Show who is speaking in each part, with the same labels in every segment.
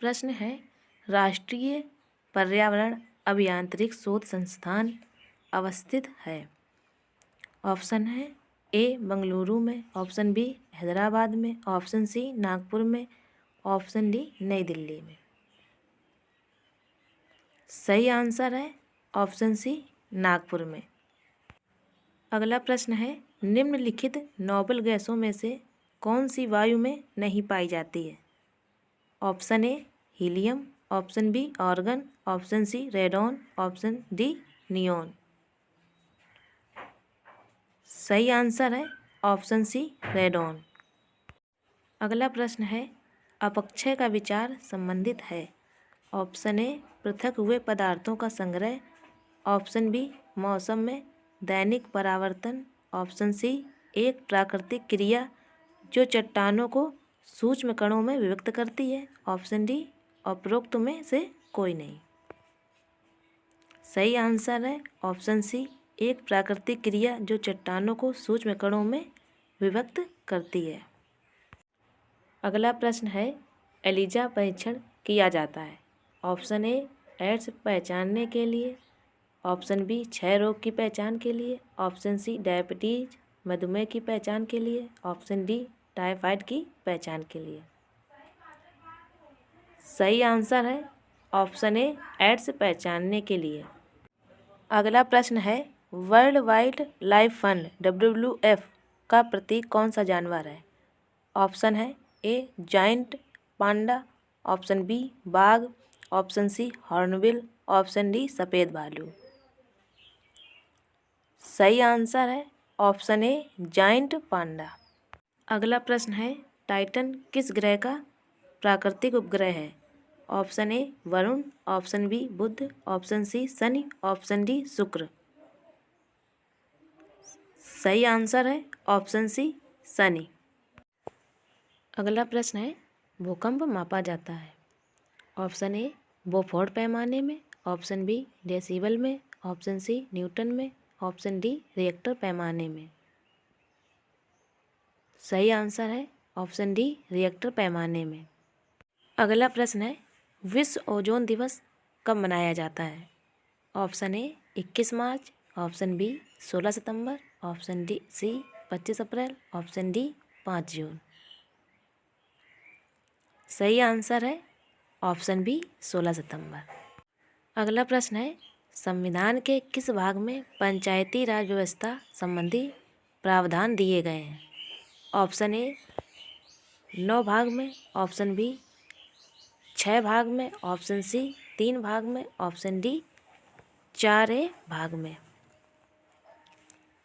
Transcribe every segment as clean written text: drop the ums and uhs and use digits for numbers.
Speaker 1: प्रश्न है, राष्ट्रीय पर्यावरण अभियांत्रिकी शोध संस्थान अवस्थित है। ऑप्शन है ए बंगलुरु में, ऑप्शन बी हैदराबाद में, ऑप्शन सी नागपुर में, ऑप्शन डी नई दिल्ली में। सही आंसर है ऑप्शन सी नागपुर में। अगला प्रश्न है, निम्नलिखित नोबल गैसों में से कौन सी वायु में नहीं पाई जाती है। Option A helium, option B argon, option C radon, option D neon. सही आंसर है ऑप्शन सी रेडॉन। अगला प्रश्न है, अपक्षय का विचार संबंधित है। ऑप्शन ए पृथक हुए पदार्थों का संग्रह, ऑप्शन बी मौसम में दैनिक परावर्तन, ऑप्शन सी एक प्राकृतिक क्रिया जो चट्टानों को सूक्ष्म कणों में विभक्त करती है, ऑप्शन डी उपरोक्त में से कोई नहीं। सही आंसर है ऑप्शन सी एक प्राकृतिक क्रिया जो चट्टानों को सूक्ष्म कणों में विभक्त करती है। अगला प्रश्न है, एलिजा परीक्षण किया जाता है। ऑप्शन ए एड्स पहचानने के लिए, ऑप्शन बी क्षय रोग की पहचान के लिए, ऑप्शन सी डायबिटीज मधुमेह की पहचान के लिए, ऑप्शन डी टाइफाइड की पहचान के लिए। सही आंसर है ऑप्शन ए एड्स पहचानने के लिए। अगला प्रश्न है, world wildlife fund WWF का प्रतीक कौन सा जानवर है। ऑप्शन है A giant panda, option B बाघ, option C hornbill, option D सफ़ेद भालू। सही आंसर है ऑप्शन ए जायंट पांडा। अगला प्रश्न है, टाइटन किस ग्रह का प्राकृतिक उपग्रह है। Option A Varun, option B Budh, option C Shani, option D Shukra. सही आंसर है ऑप्शन सी शनि। अगला प्रश्न है, भूकंप मापा जाता है। ऑप्शन ए बोफोर्ड पैमाने में, ऑप्शन बी डेसिबल में, ऑप्शन सी न्यूटन में, ऑप्शन डी रिएक्टर पैमाने में। सही आंसर है ऑप्शन डी रिएक्टर पैमाने में। अगला प्रश्न है, विश्व ओजोन दिवस कब मनाया जाता है। ऑप्शन ए 21 मार्च, ऑप्शन बी 16 सितंबर, ऑप्शन डी सी 25 अप्रैल, ऑप्शन डी 5 जून। सही आंसर है ऑप्शन बी 16 सितंबर। अगला प्रश्न है, संविधान के किस भाग में पंचायती राज व्यवस्था संबंधी प्रावधान दिए गए हैं। ऑप्शन ए 9 भाग में, ऑप्शन बी 6 भाग में, ऑप्शन सी 3 भाग में, ऑप्शन डी 4 भाग में।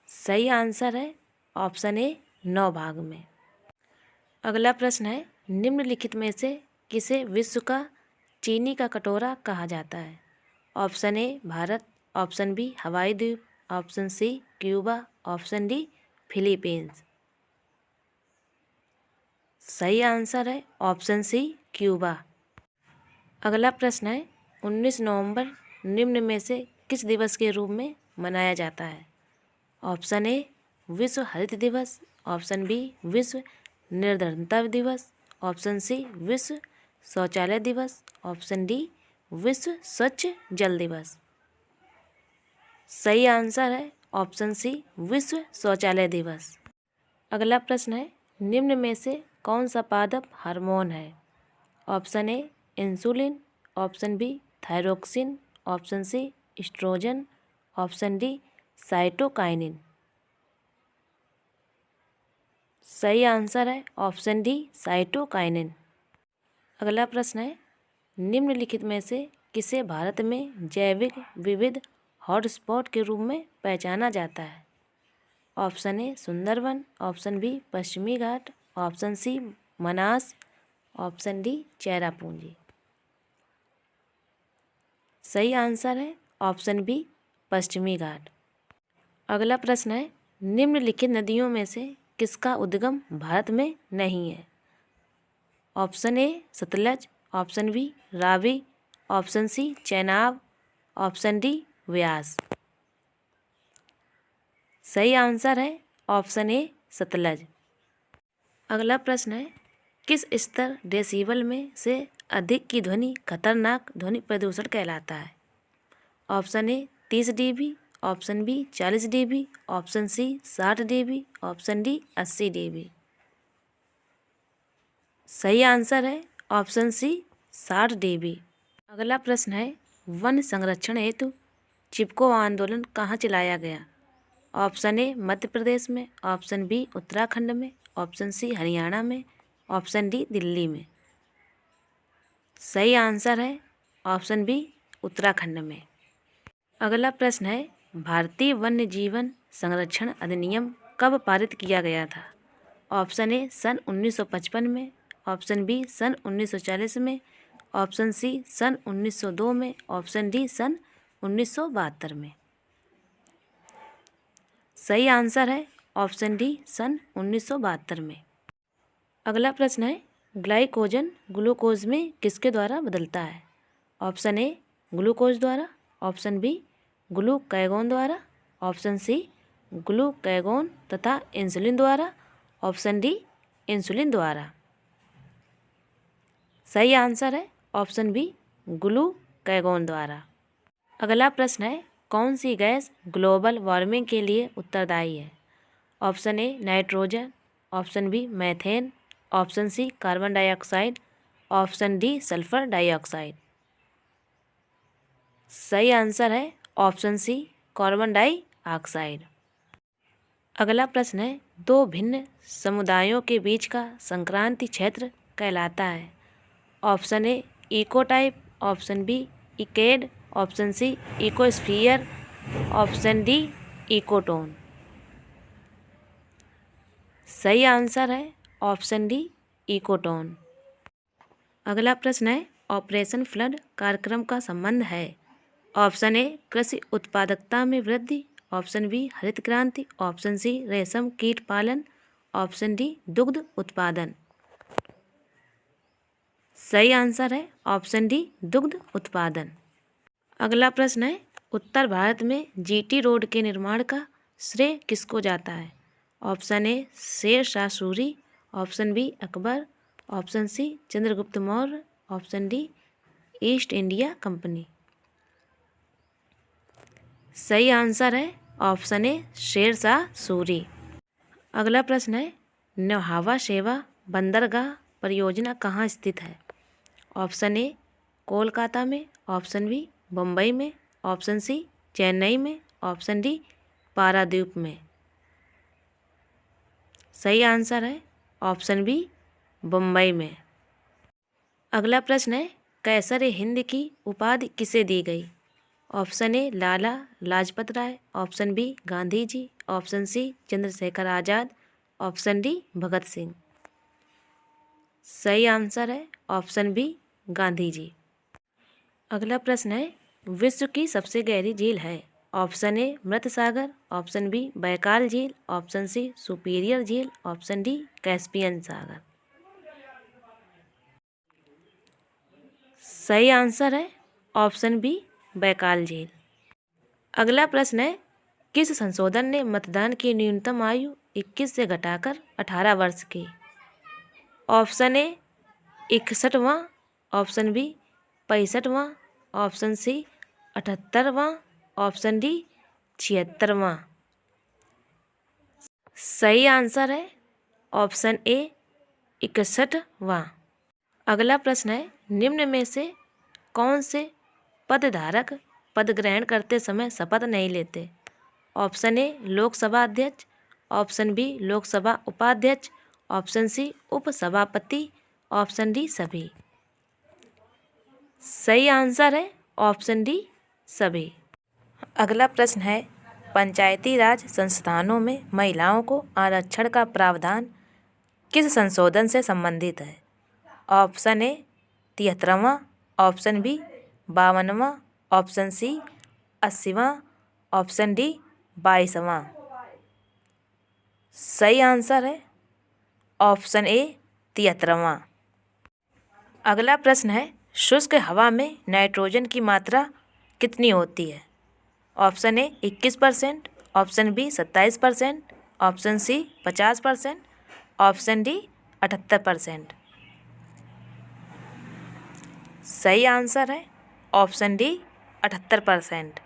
Speaker 1: सही आंसर है ऑप्शन ए 9 भाग में। अगला प्रश्न है, निम्नलिखित में से किसे विश्व का चीनी का कटोरा कहा जाता है। Option A Bharat, option B Hawaii द्वीप, option C Cuba, option D Philippines. सही आंसर है ऑप्शन सी क्यूबा। अगला प्रश्न है, 19 नवंबर निम्न में से किस दिवस के रूप में मनाया जाता है। ऑप्शन ए विश्व हरित दिवस, ऑप्शन बी विश्व निर्धनता दिवस, ऑप्शन सी विश्व शौचालय दिवस, ऑप्शन डी विश्व स्वच्छ जल दिवस। सही आंसर है ऑप्शन सी विश्व शौचालय दिवस। अगला प्रश्न है, निम्न में से कौन सा पादप हार्मोन है। Option A insulin, option B thyroxine, option C estrogen, option D cytokinin. सही आंसर है ऑप्शन डी साइटोकाइनिन। अगला प्रश्न है, निम्नलिखित में से किसे भारत में जैविक विविध हॉटस्पॉट के रूप में पहचाना जाता है। Option A Sundarban, option B पश्चिमी घाट, option C Manas, option D Cherrapunji. सही आंसर है ऑप्शन बी पश्चिमी घाट। अगला प्रश्न है, निम्नलिखित नदियों में से किसका उद्गम भारत में नहीं है। Option A Sutlej, option B Ravi, option C Chenab, option D Vyas. सही आंसर है ऑप्शन ए सतलज। अगला प्रश्न है, किस स्तर डेसिबल में से अधिक की ध्वनि खतरनाक ध्वनि प्रदूषण कहलाता है? Option A 30 dB, option B 40 dB, option C 60 dB, option D 80 dB। सही आंसर है ऑप्शन सी 60 dB। अगला प्रश्न है, वन संरक्षण हेतु चिपको आंदोलन कहाँ चलाया गया? ऑप्शन ए मध्य प्रदेश में, ऑप्शन बी उत्तराखंड में, ऑप्शन सी हरियाणा में, ऑप्शन डी दिल्ली में। सही आंसर है ऑप्शन बी उत्तराखंड में। अगला प्रश्न है, भारतीय वन्य जीवन संरक्षण अधिनियम कब पारित किया गया था? ऑप्शन ए सन 1955 में, ऑप्शन बी सन 1940 में, ऑप्शन सी सन 1902 में, ऑप्शन डी सन 1972 में। सही आंसर है ऑप्शन डी सन 1972 में। अगला प्रश्न है, ग्लाइकोजन ग्लूकोज में किसके द्वारा बदलता है? ऑप्शन ए ग्लूकोज द्वारा, ऑप्शन बी ग्लूकैगॉन द्वारा, ऑप्शन सी ग्लूकैगॉन तथा इंसुलिन द्वारा, ऑप्शन डी इंसुलिन द्वारा। सही आंसर है ऑप्शन बी ग्लूकैगॉन द्वारा। अगला प्रश्न है, कौन सी गैस ग्लोबल वार्मिंग के लिए उत्तरदायी है? Option A nitrogen, option B methane, option C carbon dioxide, option D sulphur dioxide. सही आंसर है ऑप्शन सी कार्बन डाइऑक्साइड। अगला प्रश्न है, दो भिन्न समुदायों के बीच का संक्रांति क्षेत्र कहलाता है? Option A ecotype, option B ecad, option C ecosphere, option D ecotone. सही आंसर है ऑप्शन डी इकोटोन। अगला प्रश्न है, ऑपरेशन फ्लड कार्यक्रम का संबंध है? ऑप्शन ए कृषि उत्पादकता में वृद्धि, ऑप्शन बी हरित क्रांति, ऑप्शन सी रेशम कीट पालन, ऑप्शन डी दुग्ध उत्पादन। सही आंसर है ऑप्शन डी दुग्ध उत्पादन। अगला प्रश्न है, उत्तर भारत में जीटी रोड के निर्माण का श्रेय किसको जाता है? Option A Sher Shah Suri, option B Akbar, option C Chandragupta Maurya, option D East India Company. सही आंसर है ऑप्शन ए शेर शाह सूरी। अगला प्रश्न है, नौहवा सेवा बंदरगाह परियोजना कहाँ स्थित है? ऑप्शन ए कोलकाता में, ऑप्शन बी मुंबई में, ऑप्शन सी चेन्नई में, ऑप्शन डी पारादीप में। सही आंसर है ऑप्शन बी मुंबई में। अगला प्रश्न है, कैसर हिंद की उपाधि किसे दी गई? Option A Lala Lajpat Rai, option B Gandhi ji, option C Chandrashekhar Azad, option D Bhagat Singh. सही आंसर है ऑप्शन बी गांधी जी। अगला प्रश्न है, विश्व की सबसे गहरी झील है? ऑप्शन ए मृत सागर, ऑप्शन बी बैकाल झील, ऑप्शन सी सुपीरियर झील, ऑप्शन डी कैस्पियन सागर। सही आंसर है ऑप्शन बी बैकाल झील। अगला प्रश्न है, किस संशोधन ने मतदान की न्यूनतम आयु 21 से घटाकर 18 वर्ष की? ऑप्शन ए 61वां, ऑप्शन बी 65वां, ऑप्शन सी 78वां, ऑप्शन डी 76वां। सही आंसर है ऑप्शन ए 61वां। अगला प्रश्न है, निम्न में से कौन से पदधारक पद ग्रहण करते समय शपथ नहीं लेते? ऑप्शन ए लोकसभा अध्यक्ष, ऑप्शन बी लोकसभा उपाध्यक्ष, ऑप्शन सी उपसभापति, ऑप्शन डी सभी। सही आंसर है ऑप्शन डी सभी। अगला प्रश्न है, पंचायती राज संस्थानों में महिलाओं को आरक्षण का प्रावधान किस संशोधन से संबंधित है? ऑप्शन ए 73वां, ऑप्शन बी 52वां, ऑप्शन सी 80वां, ऑप्शन डी 22वां। सही आंसर है ऑप्शन ए 73वां। अगला प्रश्न है, शुष्क हवा में नाइट्रोजन की मात्रा कितनी होती है? Option A 21%, option B 27%, option C 50%, option D 78%। सही आंसर है ऑप्शन डी 78%।